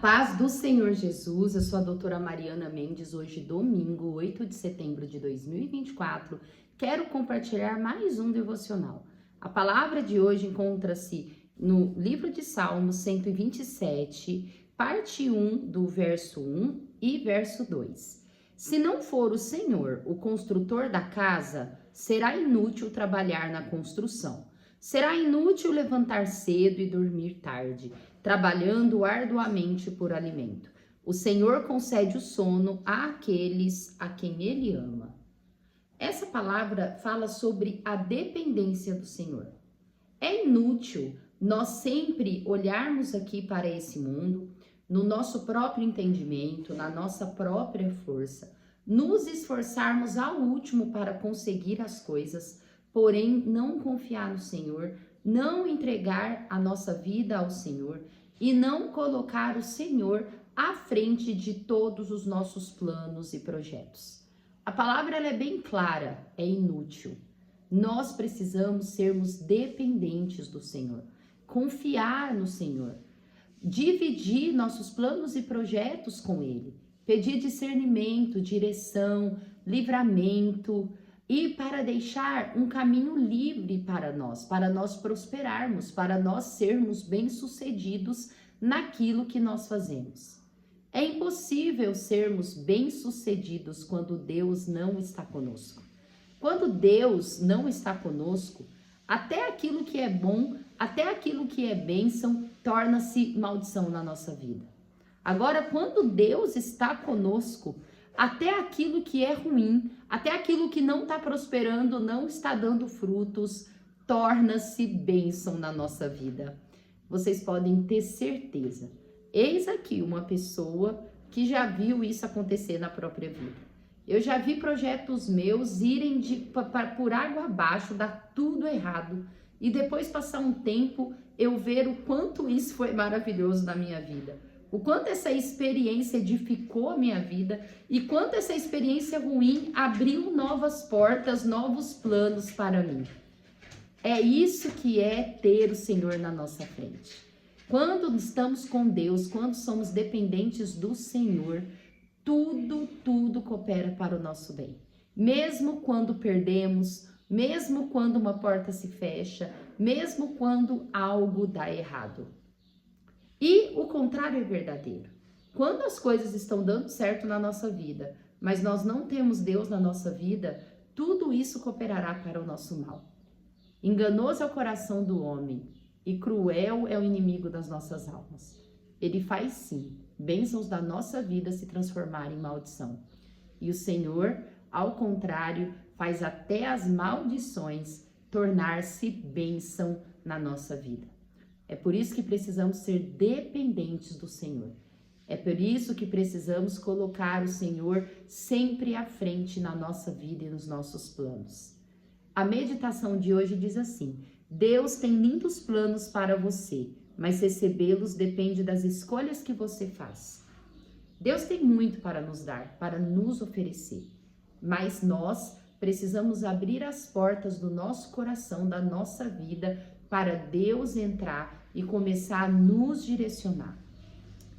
Paz do Senhor Jesus, eu sou a doutora Mariana Mendes, hoje domingo, 8 de setembro de 2024, quero compartilhar mais um devocional. A palavra de hoje encontra-se no livro de Salmos 127, parte 1, do verso 1 e verso 2. Se não for o Senhor o construtor da casa, será inútil trabalhar na construção. Será inútil levantar cedo e dormir tarde, trabalhando arduamente por alimento. O Senhor concede o sono àqueles a quem Ele ama. Essa palavra fala sobre a dependência do Senhor. É inútil nós sempre olharmos aqui para esse mundo, no nosso próprio entendimento, na nossa própria força, nos esforçarmos ao último para conseguir as coisas, porém não confiar no Senhor, não entregar a nossa vida ao Senhor e não colocar o Senhor à frente de todos os nossos planos e projetos. A palavra ela é bem clara, é inútil. Nós precisamos sermos dependentes do Senhor, confiar no Senhor, dividir nossos planos e projetos com Ele, pedir discernimento, direção, livramento e para deixar um caminho livre para nós prosperarmos, para nós sermos bem-sucedidos naquilo que nós fazemos. É impossível sermos bem-sucedidos quando Deus não está conosco. Quando Deus não está conosco, até aquilo que é bom, até aquilo que é bênção, torna-se maldição na nossa vida. Agora, quando Deus está conosco, até aquilo que é ruim, até aquilo que não está prosperando, não está dando frutos, torna-se bênção na nossa vida. Vocês podem ter certeza. Eis aqui uma pessoa que já viu isso acontecer na própria vida. Eu já vi projetos meus irem por água abaixo, dar tudo errado. E depois passar um tempo, eu ver o quanto isso foi maravilhoso na minha vida. O quanto essa experiência edificou a minha vida e quanto essa experiência ruim abriu novas portas, novos planos para mim. É isso que é ter o Senhor na nossa frente. Quando estamos com Deus, quando somos dependentes do Senhor, tudo coopera para o nosso bem. Mesmo quando perdemos, mesmo quando uma porta se fecha, mesmo quando algo dá errado. E o contrário é verdadeiro. Quando as coisas estão dando certo na nossa vida, mas nós não temos Deus na nossa vida, tudo isso cooperará para o nosso mal. Enganoso é o coração do homem e cruel é o inimigo das nossas almas. Ele faz sim bênçãos da nossa vida se transformarem em maldição. E o Senhor, ao contrário, faz até as maldições tornar-se bênção na nossa vida. É por isso que precisamos ser dependentes do Senhor. É por isso que precisamos colocar o Senhor sempre à frente na nossa vida e nos nossos planos. A meditação de hoje diz assim: Deus tem lindos planos para você, mas recebê-los depende das escolhas que você faz. Deus tem muito para nos dar, para nos oferecer, mas nós precisamos abrir as portas do nosso coração, da nossa vida, para Deus entrar e começar a nos direcionar.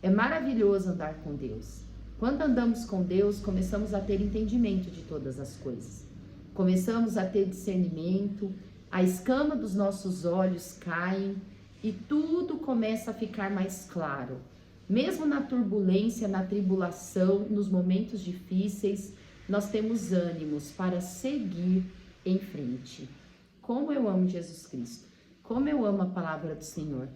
É maravilhoso andar com Deus. Quando andamos com Deus, começamos a ter entendimento de todas as coisas. Começamos a ter discernimento, a escama dos nossos olhos cai e tudo começa a ficar mais claro. Mesmo na turbulência, na tribulação, nos momentos difíceis, nós temos ânimos para seguir em frente. Como eu amo Jesus Cristo. Como eu amo a palavra do Senhor,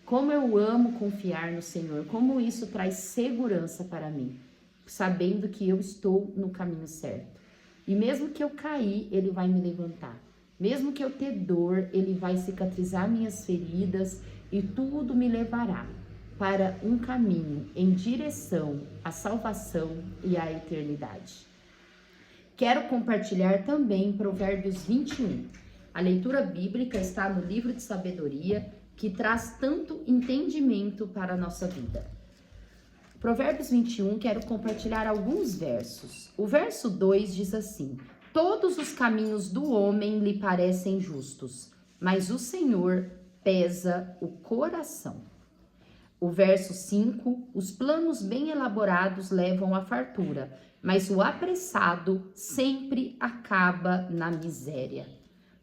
como eu amo confiar no Senhor, como isso traz segurança para mim, sabendo que eu estou no caminho certo. E mesmo que eu cair, Ele vai me levantar. Mesmo que eu ter dor, Ele vai cicatrizar minhas feridas e tudo me levará para um caminho em direção à salvação e à eternidade. Quero compartilhar também Provérbios 21. A leitura bíblica está no livro de sabedoria, que traz tanto entendimento para a nossa vida. Provérbios 21, quero compartilhar alguns versos. O verso 2 diz assim: todos os caminhos do homem lhe parecem justos, mas o Senhor pesa o coração. O verso 5, os planos bem elaborados levam à fartura, mas o apressado sempre acaba na miséria.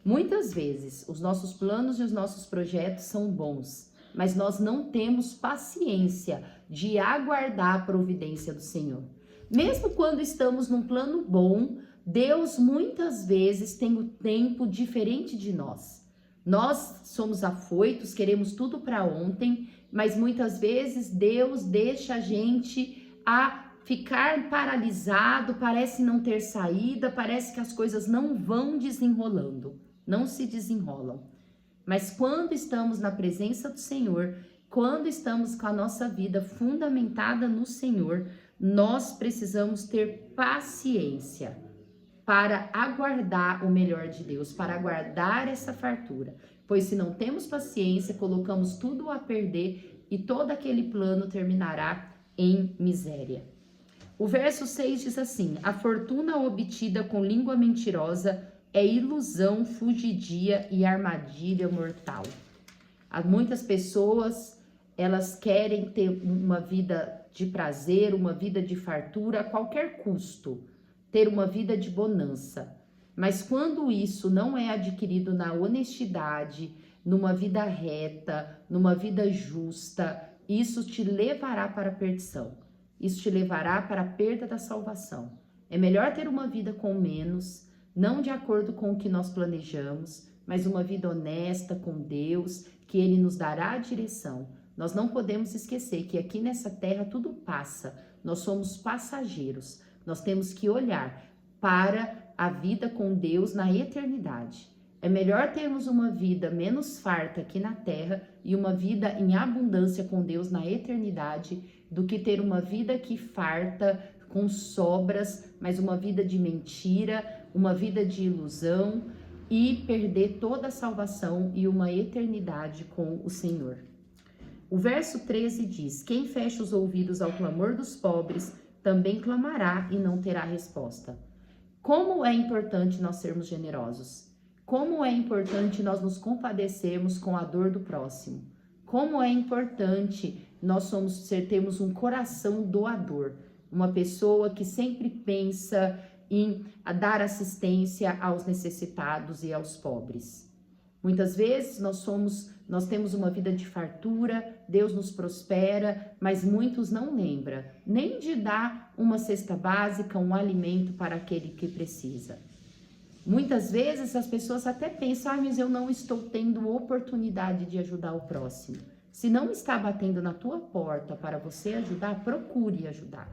Muitas vezes, os nossos planos e os nossos projetos são bons, mas nós não temos paciência de aguardar a providência do Senhor. Mesmo quando estamos num plano bom, Deus muitas vezes tem o tempo diferente de nós. Nós somos afoitos, queremos tudo para ontem, mas muitas vezes Deus deixa a gente a ficar paralisado, parece não ter saída, parece que as coisas não vão desenrolando, não se desenrolam. Mas quando estamos na presença do Senhor, quando estamos com a nossa vida fundamentada no Senhor, nós precisamos ter paciência para aguardar o melhor de Deus, para aguardar essa fartura. Pois se não temos paciência, colocamos tudo a perder e todo aquele plano terminará em miséria. O verso 6 diz assim: a fortuna obtida com língua mentirosa é ilusão fugidia e armadilha mortal. Há muitas pessoas, elas querem ter uma vida de prazer, uma vida de fartura a qualquer custo, ter uma vida de bonança. Mas quando isso não é adquirido na honestidade, numa vida reta, numa vida justa, isso te levará para a perdição. Isso te levará para a perda da salvação. É melhor ter uma vida com menos, não de acordo com o que nós planejamos, mas uma vida honesta com Deus, que Ele nos dará a direção. Nós não podemos esquecer que aqui nessa terra tudo passa, nós somos passageiros. Nós temos que olhar para a vida com Deus na eternidade. É melhor termos uma vida menos farta aqui na terra e uma vida em abundância com Deus na eternidade do que ter uma vida que farta, com sobras, mas uma vida de mentira, uma vida de ilusão e perder toda a salvação e uma eternidade com o Senhor. O verso 13 diz: quem fecha os ouvidos ao clamor dos pobres também clamará e não terá resposta. Como é importante nós sermos generosos. Como é importante nós nos compadecermos com a dor do próximo. Como é importante nós termos um coração doador. Uma pessoa que sempre pensa em dar assistência aos necessitados e aos pobres. Muitas vezes nós temos uma vida de fartura, Deus nos prospera, mas muitos não lembram nem de dar uma cesta básica, um alimento para aquele que precisa. Muitas vezes as pessoas até pensam, mas eu não estou tendo oportunidade de ajudar o próximo. Se não está batendo na tua porta para você ajudar, procure ajudar.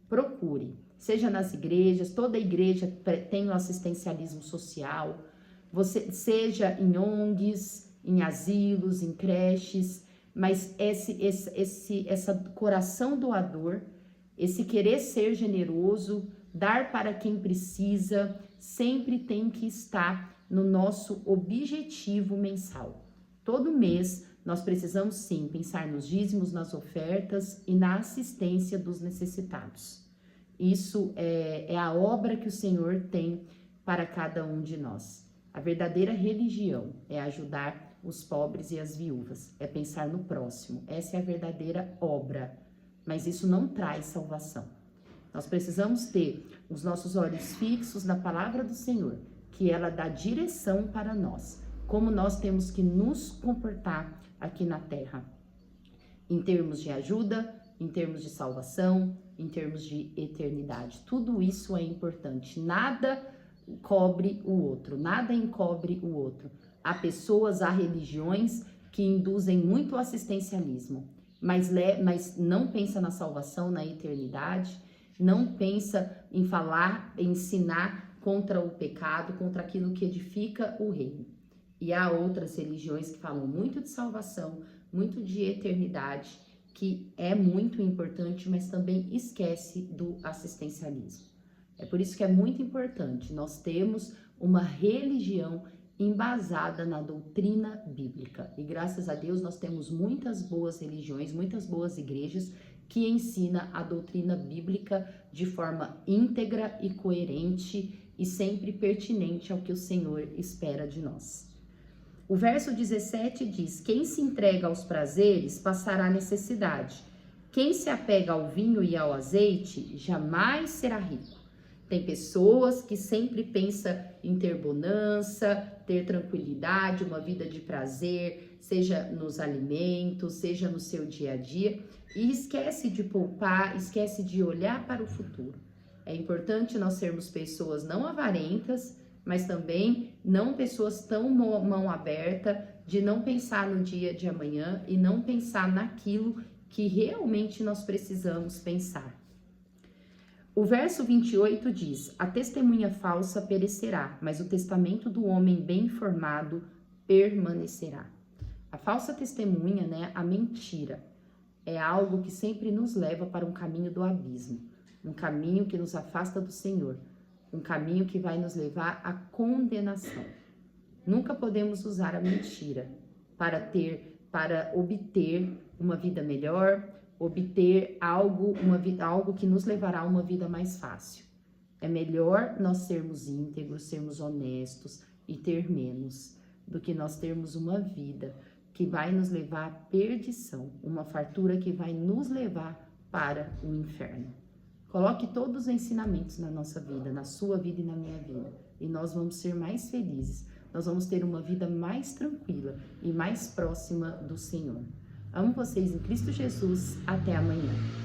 Procure. Seja nas igrejas, toda igreja tem um assistencialismo social, seja em ONGs, em asilos, em creches, mas esse coração doador, esse querer ser generoso, dar para quem precisa, sempre tem que estar no nosso objetivo mensal. Todo mês nós precisamos sim pensar nos dízimos, nas ofertas e na assistência dos necessitados. Isso é a obra que o Senhor tem para cada um de nós. A verdadeira religião é ajudar os pobres e as viúvas, é pensar no próximo. Essa é a verdadeira obra, mas isso não traz salvação. Nós precisamos ter os nossos olhos fixos na palavra do Senhor, que ela dá direção para nós, como nós temos que nos comportar aqui na terra, em termos de ajuda, em termos de salvação, em termos de eternidade. Tudo isso é importante. Nada cobre o outro, nada encobre o outro. Há pessoas, há religiões que induzem muito o assistencialismo, mas não pensa na salvação, na eternidade, não pensa em falar, em ensinar contra o pecado, contra aquilo que edifica o reino. E há outras religiões que falam muito de salvação, muito de eternidade, que é muito importante, mas também esquece do assistencialismo. É por isso que é muito importante nós termos uma religião embasada na doutrina bíblica. E graças a Deus nós temos muitas boas religiões, muitas boas igrejas que ensinam a doutrina bíblica de forma íntegra e coerente e sempre pertinente ao que o Senhor espera de nós. O verso 17 diz: quem se entrega aos prazeres passará necessidade. Quem se apega ao vinho e ao azeite jamais será rico. Tem pessoas que sempre pensam em ter bonança, ter tranquilidade, uma vida de prazer, seja nos alimentos, seja no seu dia a dia, e esquece de poupar, esquece de olhar para o futuro. É importante nós sermos pessoas não avarentas, mas também não pessoas tão mão aberta, de não pensar no dia de amanhã e não pensar naquilo que realmente nós precisamos pensar. O verso 28 diz: a testemunha falsa perecerá, mas o testamento do homem bem informado permanecerá. A falsa testemunha, a mentira, é algo que sempre nos leva para um caminho do abismo, um caminho que nos afasta do Senhor, um caminho que vai nos levar à condenação. Nunca podemos usar a mentira para obter uma vida melhor, obter algo que nos levará a uma vida mais fácil. É melhor nós sermos íntegros, sermos honestos e ter menos do que nós termos uma vida que vai nos levar à perdição, uma fartura que vai nos levar para o inferno. Coloque todos os ensinamentos na nossa vida, na sua vida e na minha vida, e nós vamos ser mais felizes, nós vamos ter uma vida mais tranquila e mais próxima do Senhor. Amo vocês em Cristo Jesus. Até amanhã.